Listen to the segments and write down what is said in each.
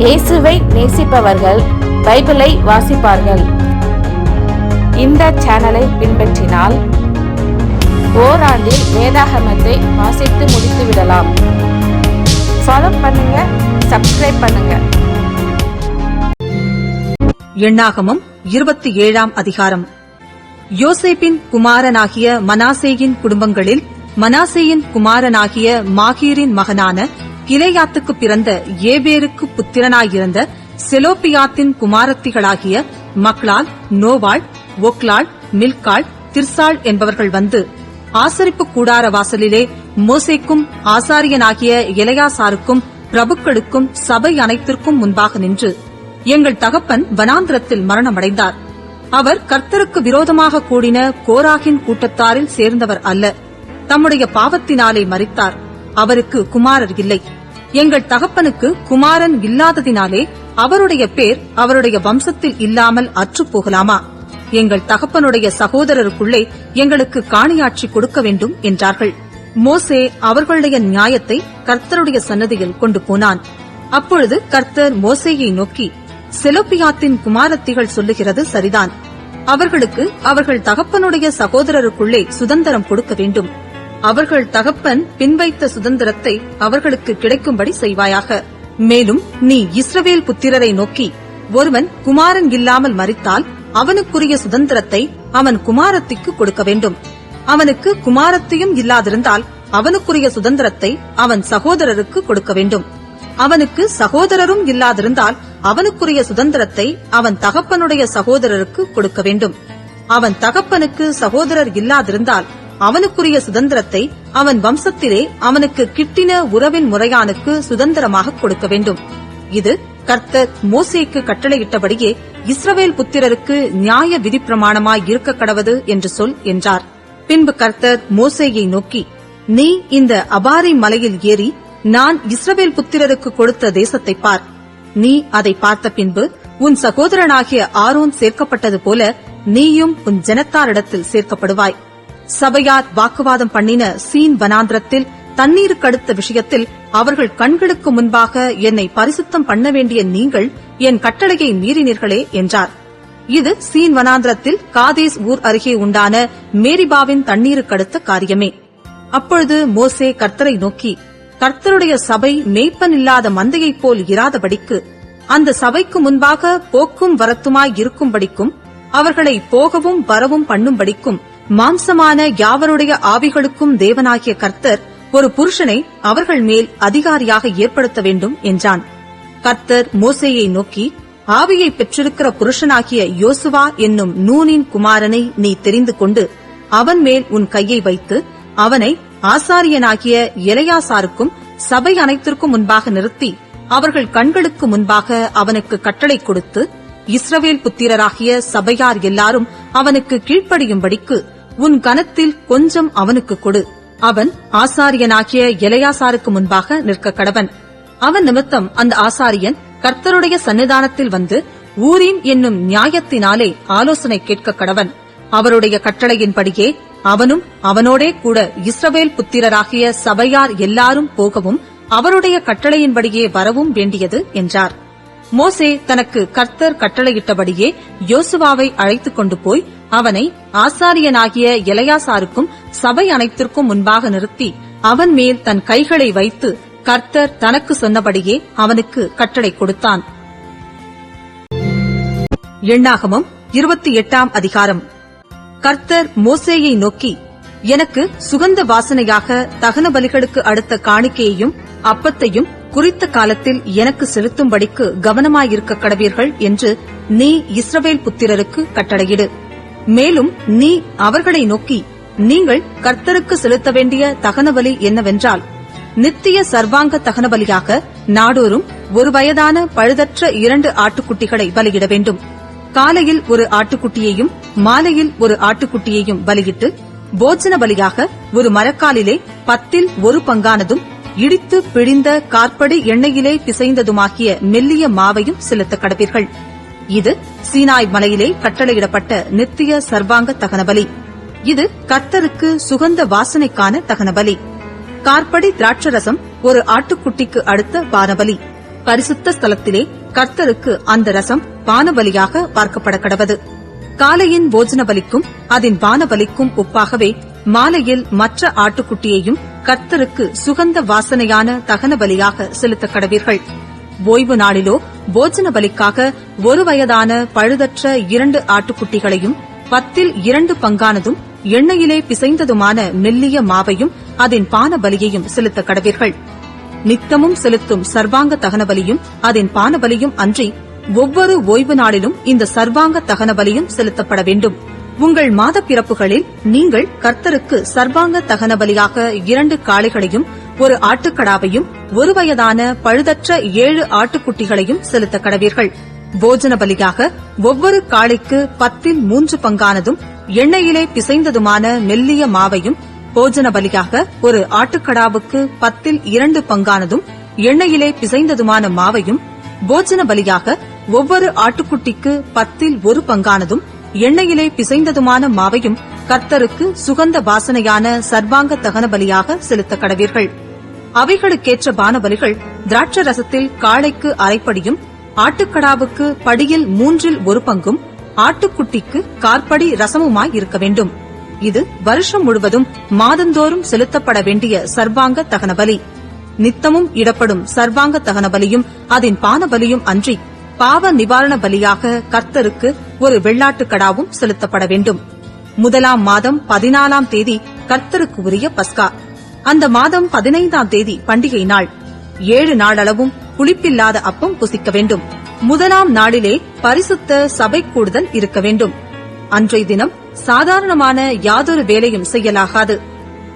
இயேசுவை நேசிப்பவர்கள் பைபிளை வாசிப்பார்கள். இந்த சேனலை பின்பற்றினால் ஓராண்டில் வேதாகமத்தை வாசித்து முடித்து விடலாம். ஃபாலோ பண்ணுங்க, சப்ஸ்கிரைப் பண்ணுங்க. எண்ணாகமம் 27ஆம் அதிகாரம். யோசேப்பின் குமாரனாகிய மனாசேயின் குடும்பங்களில் மனாசேயின் குமாரனாகிய மாகீரின் மகனான கிலேயாத்துக்கு பிறந்த ஏபேருக்கு புத்திரனாயிருந்த செலோப்பியாத்தின் குமாரத்திகளாகிய மக்லால், நோவாள், ஒக்லாள், மில்காள், திர்சாள் என்பவர்கள் வந்து ஆசரிப்பு கூடார வாசலிலே மோசேக்கும் ஆசாரியனாகிய எலெயாசாருக்கும் பிரபுக்களுக்கும் சபை அனைத்திற்கும் முன்பாக நின்று, எங்கள் தகப்பன் வனாந்திரத்தில் மரணமடைந்தார். அவர் கர்த்தருக்கு விரோதமாக கூடின கோராகின் கூட்டத்தாரில் சேர்ந்தவர் அல்ல. தம்முடைய பாவத்தினாலே மரித்தார். அவருக்கு குமாரர் இல்லை. எங்கள் தகப்பனுக்கு குமாரன் இல்லாததினாலே அவருடைய பேர் அவருடைய வம்சத்தில் இல்லாமல் அற்றுப்போகலாமா? எங்கள் தகப்பனுடைய சகோதரருக்குள்ளே எங்களுக்கு காணியாட்சி கொடுக்க வேண்டும் என்றார்கள். மோசே அவர்களுடைய நியாயத்தை கர்த்தருடைய சன்னதியில் கொண்டு போனான். அப்பொழுது கர்த்தர் மோசேயை நோக்கி, செலோப்பியாத்தின் குமாரத்திகள் சொல்லுகிறது சரிதான். அவர்களுக்கு அவர்கள் தகப்பனுடைய சகோதரருக்குள்ளே சுதந்திரம் கொடுக்க வேண்டும். அவர்கள் தகப்பன் பின்வைத்த சுதந்திரத்தை அவர்களுக்கு கிடைக்கும்படி செய்வாயாக. மேலும் நீ இஸ்ரவேல் புத்திரரை நோக்கி, ஒருவன் குமாரன் இல்லாமல் மரித்தால் அவனுக்குரிய சுதந்திரத்தை அவன் குமாரத்திற்கு கொடுக்க வேண்டும். அவனுக்கு குமாரத்தியும் இல்லாதிருந்தால் அவனுக்குரிய சுதந்திரத்தை அவன் சகோதரருக்கு கொடுக்க வேண்டும். அவனுக்கு சகோதரரும் இல்லாதிருந்தால் அவனுக்குரிய சுதந்திரத்தை அவன் தகப்பனுடைய சகோதரருக்கு கொடுக்க வேண்டும். அவன் தகப்பனுக்கு சகோதரர் இல்லாதிருந்தால் அவனுக்குரிய சுதந்திரத்தை அவன் வம்சத்திலே அவனுக்கு கிட்டின உறவின் முறையானுக்கு சுதந்திரமாக கொடுக்க வேண்டும். இது கர்த்தர் மோசேக்கு கட்டளையிட்டபடியே இஸ்ரவேல் புத்திரருக்கு நியாய விதி பிரமாணமாய் இருக்க கடவது என்று சொல் என்றார். பின்பு கர்த்தர் மோசேயை நோக்கி, நீ இந்த அபாரி மலையில் ஏறி நான் இஸ்ரவேல் புத்திரருக்கு கொடுத்த தேசத்தை பார். நீ அதை பார்த்த பின்பு உன் சகோதரனாகிய ஆரோன் சேர்க்கப்பட்டது போல நீயும் உன் ஜனத்தாரிடத்தில் சேர்க்கப்படுவாய். சபையார் வாக்குவாதம் பண்ணின சீன் வனாந்திரத்தில் தண்ணீருக்கடுத்த விஷயத்தில் அவர்கள் கண்களுக்கு முன்பாக என்னை பரிசுத்தம் பண்ண வேண்டிய நீங்கள் என் கட்டளையை மீறினீர்களே என்றார். இது சீன் வனாந்திரத்தில் காதேஸ் ஊர் அருகே உண்டான மேரிபாவின் தண்ணீருக்கடுத்த காரியமே. அப்பொழுது மோசே கர்த்தரை நோக்கி, கர்த்தருடைய சபை மேய்ப்பன் இல்லாத மந்தையைப் போல் இராதபடிக்கு அந்த சபைக்கு முன்பாக போக்கும் வரத்துமாய் இருக்கும்படிக்கும் அவர்களை போகவும் வரவும் பண்ணும்படிக்கும் மாம்சமான யாவருடைய ஆவிகளுக்கும் தேவனாகிய கர்த்தர் ஒரு புருஷனை அவர்கள் மேல் அதிகாரியாக ஏற்படுத்த வேண்டும் என்றான். கர்த்தர் மோசேயை நோக்கி, ஆவியை பெற்றிருக்கிற புருஷனாகிய யோசுவா என்னும் நூனின் குமாரனை நீ தெரிந்து கொண்டு அவன் மேல் உன் கையை வைத்து அவனை ஆசாரியனாகிய எலெயாசாருக்கும் சபை அனைத்திற்கும் முன்பாக நிறுத்தி அவர்கள் கண்களுக்கு முன்பாக அவனுக்கு கட்டளை கொடுத்து, இஸ்ரவேல் புத்திரராகிய சபையார் எல்லாரும் அவனுக்கு கீழ்ப்படியும்படிக்கு உன் கனத்தில் கொஞ்சம் அவனுக்கு கொடு. அவன் ஆசாரியனாகிய எலெயாசாருக்கு முன்பாக நிற்க கடவன். அவன் நிமித்தம் அந்த ஆசாரியன் கர்த்தருடைய சன்னிதானத்தில் வந்து ஊரீம் என்னும் நியாயத்தினாலே ஆலோசனை கேட்க கடவன். அவருடைய கட்டளையின்படியே அவனும் அவனோடே கூட இஸ்ரவேல் புத்திரராகிய சபையார் எல்லாரும் போகவும் அவருடைய கட்டளையின்படியே வரவும் வேண்டியது என்றார். மோசே தனக்கு கர்த்தர் கட்டளையிட்டபடியே யோசுவாவை அழைத்துக் கொண்டு போய் அவனை ஆசாரியனாகிய எலெயாசாருக்கும் சபை அனைத்திற்கும் முன்பாக நிறுத்தி அவன் மேல் தன் கைகளை வைத்து கர்த்தர் தனக்கு சொன்னபடியே அவனுக்கு கட்டளை கொடுத்தான். எண்ணாகமம் 28ஆம் அதிகாரம். கர்த்தர் மோசேயை நோக்கி, எனக்கு சுகந்த வாசனையாக தகன பலிகளுக்கு அடுத்த காணிக்கையையும் அப்பத்தையும் குறித்த காலத்தில் எனக்கு செலுத்தும்படிக்கு கவனமாயிருக்க கடவீர்கள் என்று நீ இஸ்ரவேல் புத்திரருக்கு கட்டளையிடு. மேலும் நீ அவர்களை நோக்கி, நீங்கள் கர்த்தருக்கு செலுத்த வேண்டிய தகனபலி என்னவென்றால், நித்திய சர்வாங்க தகனபலியாக நாடோறும் ஒரு வயதான பழுதற்ற 2 ஆட்டுக்குட்டிகளை பலியிட வேண்டும். காலையில் ஒரு ஆட்டுக்குட்டியையும் மாலையில் ஒரு ஆட்டுக்குட்டியையும் பலியிட்டு போஜன பலியாக ஒரு மரக்காலிலே 10 1 பங்கானதும் இடித்து பிழிந்த கார்படி எண்ணெயிலே பிசைந்ததுமாகிய மெல்லிய மாவையும் செலுத்த கடவீர்கள். இது சீனாய் மலையிலே கட்டளையிடப்பட்ட நித்திய சர்வாங்க தகனபலி. இது கர்த்தருக்கு சுகந்த வாசனைக்கான தகனபலி. கார்படி திராட்சரசம் ஒரு ஆட்டுக்குட்டிக்கு அடுத்த பானபலி. பரிசுத்த ஸ்தலத்திலே கர்த்தருக்கு அந்த ரசம் பானபலியாக பார்க்கப்பட கடவது. காலையின் போஜன பலிக்கும் அதன் பானபலிக்கும் ஒப்பாகவே மாலையில் மற்ற ஆட்டுக்குட்டியையும் கர்த்தருக்கு சுகந்த வாசனையான தகன பலியாக செலுத்த கடவீர்கள். ஓய்வு நாளிலோ போஜன பலிக்காக 1 வயதான பழுதற்ற 2 ஆட்டுக்குட்டிகளையும் 10 பங்கானதும் எண்ணெயிலே பிசைந்ததுமான மெல்லிய மாவையும் அதன் பான பலியையும் செலுத்த கடவீர்கள். நித்தமும் செலுத்தும் சர்வாங்க தகன பலியும் அதன் பான பலியும் அன்றி ஒவ்வொரு ஓய்வு நாளிலும் இந்த சர்வாங்க தகன பலியும் செலுத்தப்பட வேண்டும். உங்கள் மாத பிறப்புகளில் நீங்கள் கர்த்தருக்கு சர்வாங்க தகன பலியாக 2 காளைகளையும் 1 ஆட்டுக்கடாவையும் 1 வயதான பழுதற்ற 7 ஆட்டுக்குட்டிகளையும் செலுத்த கடவீர்கள். போஜன பலியாக ஒவ்வொரு காளைக்கு 10 பங்கானதும் எண்ணெயிலே பிசைந்ததுமான மெல்லிய மாவையும், போஜன பலியாக 1 ஆட்டுக்கடாவுக்கு 10 பங்கானதும் எண்ணெயிலே பிசைந்ததுமான மாவையும், போஜன பலியாக ஒவ்வொரு ஆட்டுக்குட்டிக்கு 10 பங்கானதும் எண்ணெயிலே பிசைந்ததுமான மாவையும் கர்த்தருக்கு சுகந்த வாசனையான சர்வாங்க தகன பலியாக செலுத்த கடவீர்கள். அவைகளுக்கேற்ற பானபலிகள் திராட்சை ரசத்தில் காளைக்கு அரைப்படியும், ஆட்டுக்கடாவுக்கு படியில் 1/3 பங்கும், ஆட்டுக்குட்டிக்கு காற்படி ரசமுமாய் இருக்க வேண்டும். இது வருஷம் முழுவதும் மாதந்தோறும் செலுத்தப்பட வேண்டிய சர்வாங்க தகன பலி. நித்தமும் இடப்படும் சர்வாங்க தகன பலியும் அதன் பானபலியும் அன்றி பாவ நிவாரண பலியாக கர்த்தருக்கு 1 வெள்ளாட்டுக்கடாவும் செலுத்தப்பட வேண்டும். முதலாம் மாதம் 14ஆம் தேதி கர்த்தருக்கு உரிய பஸ்கா. அந்த மாதம் 15ஆம் தேதி பண்டிகை நாள். 7 நாளளவும் புளிப்பில்லாத அப்பம் புசிக்க வேண்டும். முதலாம் நாளிலே பரிசுத்த சபை கூடுதல் இருக்க வேண்டும். அன்றைய தினம் சாதாரணமான யாதொரு வேலையும் செய்யலாகாது.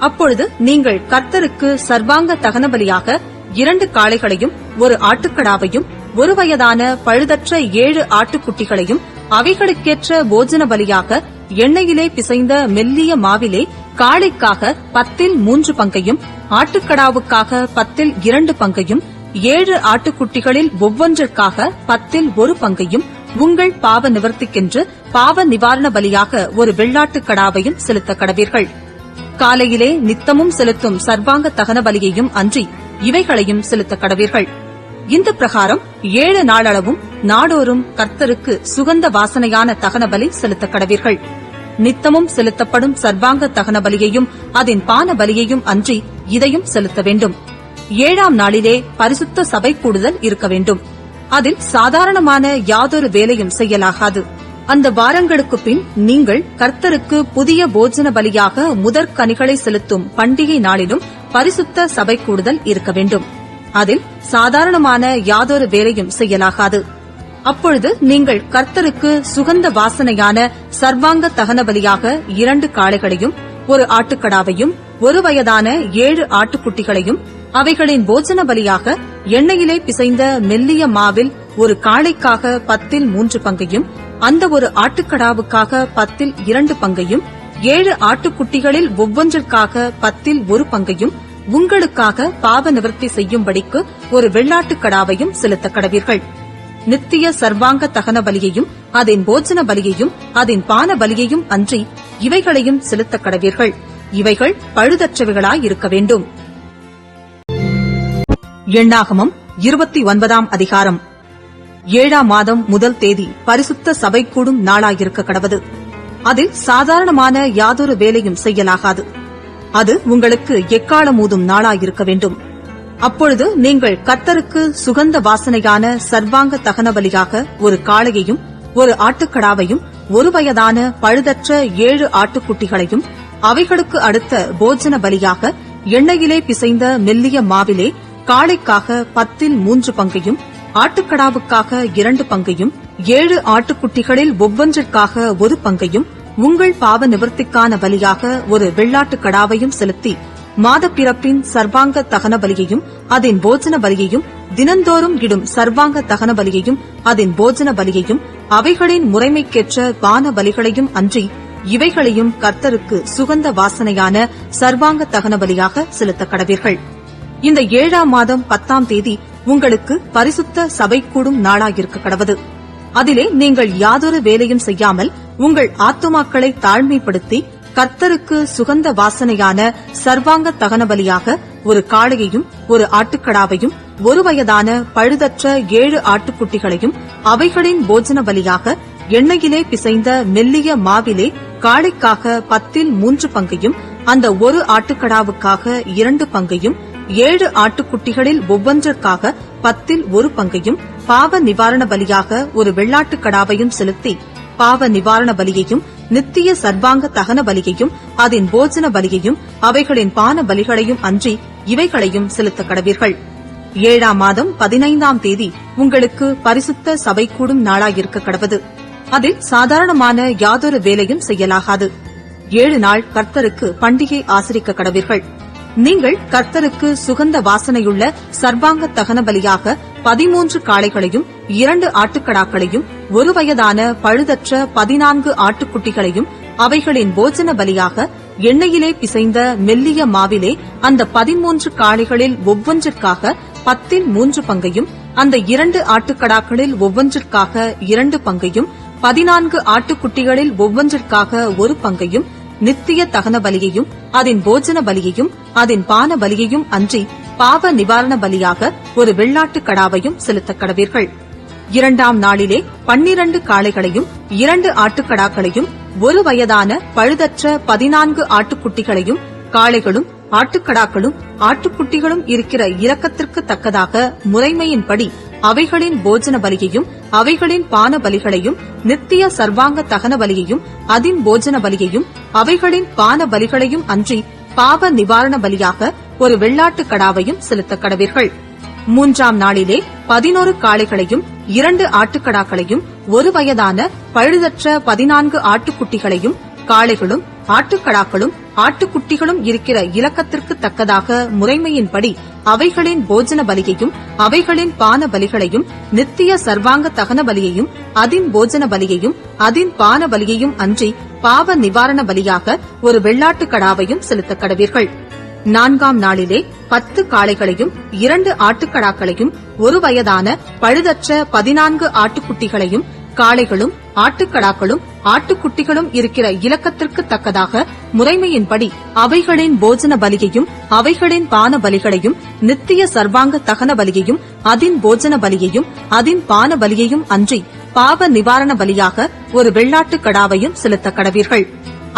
அப்பொழுது நீங்கள் கர்த்தருக்கு சர்வாங்க தகன பலியாக 2 காளைகளையும் 1 ஆட்டுக்கடாவையும் 1 வயதான பழுதற்ற 7 ஆட்டுக்குட்டிகளையும் அவைகளுக்கேற்ற போஜன பலியாக எண்ணெயிலே பிசைந்த மெல்லிய மாவிலே காளைக்காக 10 பங்கையும், ஆட்டுக்கடாவுக்காக 10 பங்கையும், 7 ஆட்டுக்குட்டிகளில் ஒவ்வொன்றிற்காக 10 பங்கையும், உங்கள் பாவ நிவர்த்திக்கென்று பாவ நிவாரண பலியாக 1 வெள்ளாட்டுக்கடாவையும் செலுத்த கடவீர்கள். காலையிலே நித்தமும் செலுத்தும் சர்வாங்க தகன பலியையும் அன்றி இவைகளையும் செலுத்த கடவீர்கள். இந்த பிரகாரம் 7 நாளளவும் நாடோறும் கர்த்தருக்கு சுகந்த வாசனையான தகன பலி செலுத்த கடவீர்கள். நித்தமும் செலுத்தப்படும் சர்வாங்க தகன பலியையும் அதன் பான பலியையும் அன்றி இதையும் செலுத்த வேண்டும். 7ஆம் நாளிலே பரிசுத்த சபை கூடுதல் இருக்க வேண்டும். அதில் சாதாரணமான யாதொரு வேலையும் செய்யலாகாது. அந்த வாரங்களுக்கு பின் நீங்கள் கர்த்தருக்கு புதிய போஜன பலியாக முதற்கனிகளை செலுத்தும் பண்டிகை நாளிலும் பரிசுத்த சபை கூடுதல் இருக்க வேண்டும். அதில் சாதாரணமான யாதொரு வேலையும் செய்யலாகாது. அப்பொழுது நீங்கள் கர்த்தருக்கு சுகந்த வாசனையான சர்வாங்க தகன பலியாக 2 காளைகளையும் 1 ஆட்டுக்கடாவையும் 1 வயதான 7 ஆட்டுக்குட்டிகளையும் அவைகளின் போஜன பலியாக எண்ணெயிலே பிசைந்த மெல்லிய மாவில் 1 காளைக்காக 10 பங்கையும், அந்த 1 ஆட்டுக்கடாவுக்காக 10 பங்கையும், 7 ஆட்டுக்குட்டிகளில் ஒவ்வொன்றிற்காக 10 பங்கையும், உங்களுக்காக பாவ நிவர்த்தி செய்யும்படிக்கு 1 வெள்ளாட்டுக்கடாவையும் செலுத்த கடவீர்கள். நித்திய சர்வாங்க தகன பலியையும் அதன் போஜன பலியையும் அதன் பான பலியையும் அன்றி இவைகளையும் செலுத்த கடவீர்கள். இவைகள் பழுதற்றவைகளாயிருக்க வேண்டும். எண்ணாகமம் 29ஆம் அதிகாரம். 7ஆம் மாதம் முதல் தேதி பரிசுத்த சபை கூடும் நாளாயிருக்க கடவது. அதில் சாதாரணமான யாதொரு வேலையும் செய்யலாகாது. அது உங்களுக்கு எக்காலம் ஊதும் நாளாயிருக்க வேண்டும். அப்பொழுது நீங்கள் கர்த்தருக்கு சுகந்த வாசனையான சர்வாங்க தகன பலியாக 1 காளையையும் 1 ஆட்டுக்கடாவையும் 1 வயதான பழுதற்ற 7 ஆட்டுக்குட்டிகளையும் அவைகளுக்கு அடுத்த போஜன பலியாக எண்ணெயிலே பிசைந்த மெல்லிய மாவிலே காளைக்காக 10 பங்கையும், ஆட்டுக்கடாவுக்காக 2 பங்கையும், 7 ஆட்டுக்குட்டிகளில் ஒவ்வொன்றிற்காக 1 பங்கையும், உங்கள் பாவ நிவர்த்திக்கான பலியாக 1 வெள்ளாட்டுக்கடாவையும் செலுத்தி மாதப்பிறப்பின் சர்வாங்க தகன பலியையும் அதன் போஜன பலியையும், தினந்தோறும் இடும் சர்வாங்க தகன பலியையும் அதன் போஜன பலியையும், அவைகளின் முறைமைக்கேற்ற பான பலிகளையும் அன்றி இவைகளையும் கர்த்தருக்கு சுகந்த வாசனையான சர்வாங்க தகன பலியாக செலுத்த கடவீர்கள். இந்த 7ஆம் மாதம் 10ஆம் தேதி உங்களுக்கு பரிசுத்த சபை கூடும் நாளாயிருக்க கடவது. அதிலே நீங்கள் யாதொரு வேலையும் செய்யாமல் உங்கள் ஆத்துமாக்களை தாழ்மைப்படுத்தி கர்த்தருக்கு சுகந்த வாசனையான சர்வாங்க தகன பலியாக 1 காளையையும் 1 ஆட்டுக்கடாவையும் ஒரு வயதான பழுதற்ற 7 ஆட்டுக்குட்டிகளையும் அவைகளின் போஜன பலியாக எண்ணெயிலே பிசைந்த மெல்லிய மாவிலே காளைக்காக 10 பங்கையும் அந்த ஒரு ஆட்டுக்கடாவுக்காக 2 பங்கையும் 7 ஆட்டுக்குட்டிகளில் ஒவ்வொன்றிற்காக 10 பங்கையும் பாவ நிவாரண பலியாக ஒரு வெள்ளாட்டுக்கடாவையும் செலுத்தி பாவ நிவாரண பலியையும் நித்திய சர்வாங்க தகன பலியையும் அதன் போஜன பலியையும் அவைகளின் பான பலிகளையும் அன்றி இவைகளையும் செலுத்த கடவீர்கள். 7ஆம் மாதம் 15ஆம் தேதி உங்களுக்கு பரிசுத்த சபை கூடும் நாளாயிருக்க கடவது. அதில் சாதாரணமான யாதொரு வேலையும் செய்யலாகாது. 7 நாள் கர்த்தருக்கு பண்டிகை ஆசரிக்க கடவீர்கள். நீங்கள் கர்த்தருக்கு சுகந்த வாசனையுள்ள சர்வாங்க தகன பலியாக 13 காளைகளையும் 2 ஆட்டுக்கடாக்களையும் ஒரு வயதான பழுதற்ற 14 ஆட்டுக்குட்டிகளையும் அவைகளின் போஜன பலியாக எண்ணெயிலே பிசைந்த மெல்லிய மாவிலே அந்த 13 காளைகளில் ஒவ்வொன்றிற்காக 10 பங்கையும் அந்த 2 ஆட்டுக்கடாக்களில் ஒவ்வொன்றிற்காக 2 பங்கையும் 14 ஆட்டுக்குட்டிகளில் ஒவ்வொன்றிற்காக 1 பங்கையும் நித்திய தகன பலியையும் அதன் போஜன பலியையும் அதன் பான பலியையும் அன்றி பாவ நிவாரண பலியாக ஒரு வெள்ளாட்டுக் கடாவையும் செலுத்தக் கடவீர்கள். 2ஆம் நாளிலே 12 காளைகளையும் 2 ஆட்டுக்கடாக்களையும் ஒரு வயதான பழுதற்ற 14 ஆட்டுக்குட்டிகளையும் காளைகளும் ஆட்டுக்கடாக்களும் ஆட்டுக்குட்டிகளும் இருக்கிற இரக்கத்திற்கு தக்கதாக முறைமையின்படி அவைகளின் போஜன பலியையும் அவைகளின் பான பலிகளையும் நித்திய சர்வாங்க தகன பலியையும் அதின் போஜன பலியையும் அவைகளின் பான பலிகளையும் அன்றி பாவ நிவாரண பலியாக ஒரு வெள்ளாட்டுக் கடாவையும் செலுத்தக் கடவீர்கள். 3ஆம் நாளிலே 11 காளைகளையும் 2 ஆட்டுக்கடாக்களையும் ஒரு வயதான பழுதற்ற 14 ஆட்டுக்குட்டிகளையும் காளைகளும் ஆட்டுக்கடாக்களும் ஆட்டுக்குட்டிகளும் இருக்கிற இலக்கத்திற்கு தக்கதாக முறைமையின்படி அவைகளின் போஜன பலியையும் அவைகளின் பான பலிகளையும் நித்திய சர்வாங்க தகன பலியையும் அதின் போஜன பலியையும் அதின் பான பலியையும் அன்றி பாவ நிவாரண பலியாக ஒரு வெள்ளாட்டுக் கடாவையும் செலுத்தக் கடவீர்கள். 4ஆம் நாளிலே 10 காளைகளையும் 2 ஆட்டுக்கடாக்களையும் ஒரு வயதான பழுதற்ற 14 ஆட்டுக்குட்டிகளையும் காளைகளும் ஆட்டுக்கடாக்களும் ஆட்டுக்குட்டிகளும் இருக்கிற இலக்கத்திற்கு தக்கதாக முறைமையின்படி அவைகளின் போஜன பலியையும் அவைகளின் பான பலிகளையும் நித்திய சர்வாங்க தகன பலியையும் அதின் போஜன பலியையும் அதின் பான பலியையும் அன்றி பாவ நிவாரண பலியாக ஒரு வெள்ளாட்டுக் கடாவையும் செலுத்தக் கடவீர்கள்.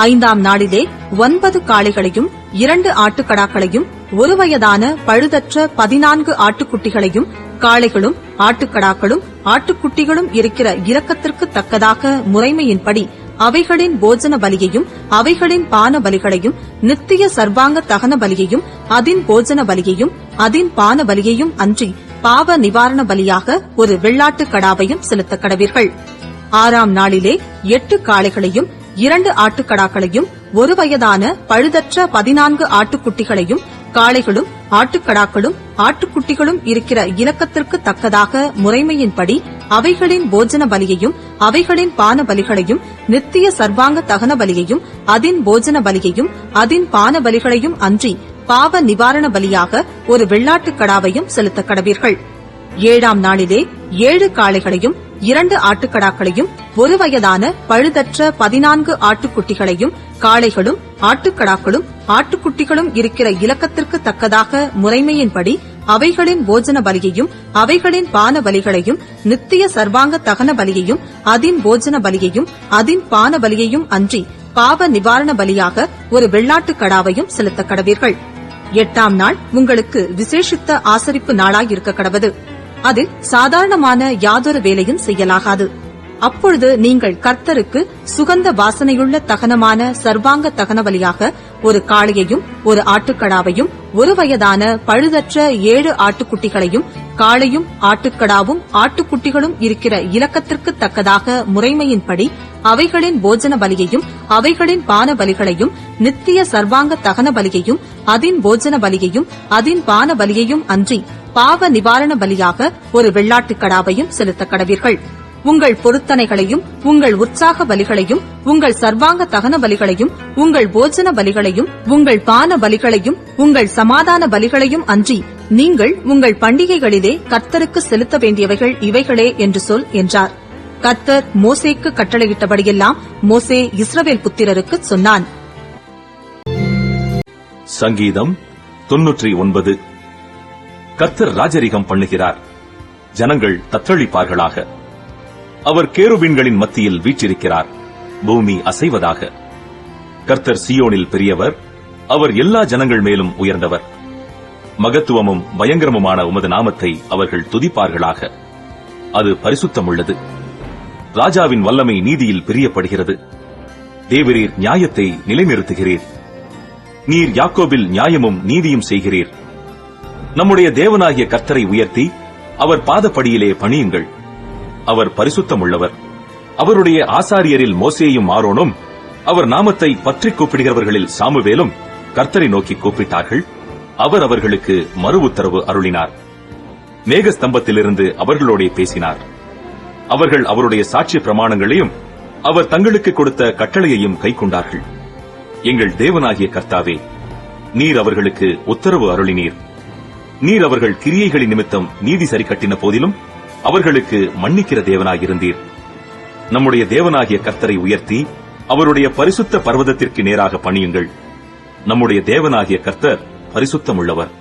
5ஆம் நாளிலே 9 காளைகளையும் 2 ஆட்டுக்கடாக்களையும் ஒரு வயதான பழுதற்ற 14 ஆட்டுக்குட்டிகளையும் காளைகளும் ஆட்டுக்கடாக்களும் ஆட்டுக்குட்டிகளும் இருக்கிற இரக்கத்திற்கு தக்கதாக முறைமையின்படி அவைகளின் போஜன பலியையும் அவைகளின் பான பலிகளையும் நித்திய சர்வாங்க தகன பலியையும் அதின் போஜன பலியையும் அதின் பான பலியையும் அன்றி பாவ நிவாரண பலியாக ஒரு வெள்ளாட்டுக் கடாவையும் செலுத்தக் கடவீர்கள். 6ஆம் நாளிலே 8 காளைகளையும் 2 ஆட்டுக்கடாக்களையும் ஒரு வயதான பழுதற்ற 14 ஆட்டுக்குட்டிகளையும் காளைகளும் ஆட்டுக்கடாக்களும் ஆட்டுக்குட்டிகளும் இருக்கிற இலக்கத்திற்கு தக்கதாக முறைமையின்படி அவைகளின் போஜன பலியையும் அவைகளின் பான பலிகளையும் நித்திய சர்வாங்க தகன பலியையும் அதின் போஜன பலியையும் அதின் பான பலிகளையும் அன்றி பாவ நிவாரண பலியாக ஒரு வெள்ளாட்டுக் கடாவையும் செலுத்தக் கடவீர்கள். 7ஆம் நாளிலே 7 காளைகளையும் 2 ஆட்டுக்கடாக்களையும் ஒரு வயதான பழுதற்ற 14 ஆட்டுக்குட்டிகளையும் காளைகளும் ஆட்டுக்கடாக்களும் ஆட்டுக்குட்டிகளும் இருக்கிற இலக்கத்திற்கு தக்கதாக முறைமையின்படி அவைகளின் போஜன பலியையும் அவைகளின் பான பலிகளையும் நித்திய சர்வாங்க தகன பலியையும் அதின் போஜன பலியையும் அதின் பான பலியையும் அன்றி பாவ நிவாரண பலியாக ஒரு வெள்ளாட்டுக் கடாவையும் செலுத்தக் கடவீர்கள். 8ஆம் நாள் உங்களுக்கு விசேஷித்த ஆசரிப்பு நாளாயிருக்க கடவது. அதில் சாதாரணமான யாதொரு வேலையும் செய்யலாகாது. அப்பொழுது நீங்கள் கர்த்தருக்கு சுகந்த வாசனையுள்ள தகனமான சர்வாங்க தகன பலியாக ஒரு காளையையும் ஒரு ஆட்டுக்கடாவையும் ஒரு வயதான பழுதற்ற 7 ஆட்டுக்குட்டிகளையும் காளையும் ஆட்டுக்கடாவும் ஆட்டுக்குட்டிகளும் இருக்கிற இலக்கத்திற்கு தக்கதாக முறைமையின்படி அவைகளின் போஜன பலியையும் அவைகளின் பான பலிகளையும் நித்திய சர்வாங்க தகன பலியையும் அதின் போஜன பலியையும் அதின் பான பலியையும் அன்றி பாவ நிவாரண பலியாக ஒரு வெள்ளாட்டுக் கடாவையும் செலுத்தக் கடவீர்கள். உங்கள் பொருத்தனைகளையும் உங்கள் உற்சாக பலிகளையும் உங்கள் சர்வாங்க தகன பலிகளையும் உங்கள் போஜன பலிகளையும் உங்கள் பான பலிகளையும் உங்கள் சமாதான பலிகளையும் அன்றி நீங்கள் உங்கள் பண்டிகைகளிலே கர்த்தருக்கு செலுத்த வேண்டியவைகள் இவைகளே என்று சொல் என்றார். கர்த்தர் மோசேக்கு கட்டளையிட்டபடியெல்லாம் மோசே இஸ்ரவேல் புத்திரருக்கு சொன்னான். சங்கீதம் 99. கர்த்தர் ராஜரிகம் பண்ணுகிறார், ஜனங்கள் தத்தளிப்பார்களாக. அவர் கேருபீன்களின் மத்தியில் வீற்றிருக்கிறார், பூமி அசைவதாக. கர்த்தர் சீயோனில் பெரியவர், அவர் எல்லா ஜனங்கள் மேலும் உயர்ந்தவர். மகத்துவமும் பயங்கரமுமான உமது நாமத்தை அவர்கள் துதிப்பார்களாக. அது பரிசுத்தமுள்ளது. ராஜாவின் வல்லமை நீதியில் பிரியப்படுகிறது. தேவரீர் நியாயத்தை நிலைநிறுத்துகிறீர். நீர் யாக்கோபில் நியாயமும் நீதியும் செய்கிறீர். நம்முடைய தேவனாகிய கர்த்தரை உயர்த்தி அவர் பாதப்படியிலே பணியுங்கள். அவர் பரிசுத்தமுள்ளவர். அவருடைய ஆசாரியரில் மோசேயும் ஆரோனும், அவர் நாமத்தை பற்றி கூப்பிடுகிறவர்களில் சாமுவேலும் கர்த்தரை நோக்கி கூப்பிட்டார்கள். அவர் அவர்களுக்கு மறு உத்தரவு அருளினார். மேகஸ்தம்பத்திலிருந்து அவர்களோடே பேசினார். அவர்கள் அவருடைய சாட்சிய பிரமாணங்களையும் அவர் தங்களுக்கு கொடுத்த கட்டளையையும் கைக்கொண்டார்கள். எங்கள் தேவனாகிய கர்த்தாவே, நீர் அவர்களுக்கு உத்தரவு அருளினீர். நீர் அவர்கள் கிரியைகளின் நிமித்தம் நீதி சரி கட்டின போதிலும் அவர்களுக்கு மன்னிக்கிற தேவனாயிருந்தீர். நம்முடைய தேவனாகிய கர்த்தரை உயர்த்தி அவருடைய பரிசுத்த பர்வதத்திற்கு நேராக பணியுங்கள். நம்முடைய தேவனாகிய கர்த்தர் பரிசுத்தமுள்ளவர்.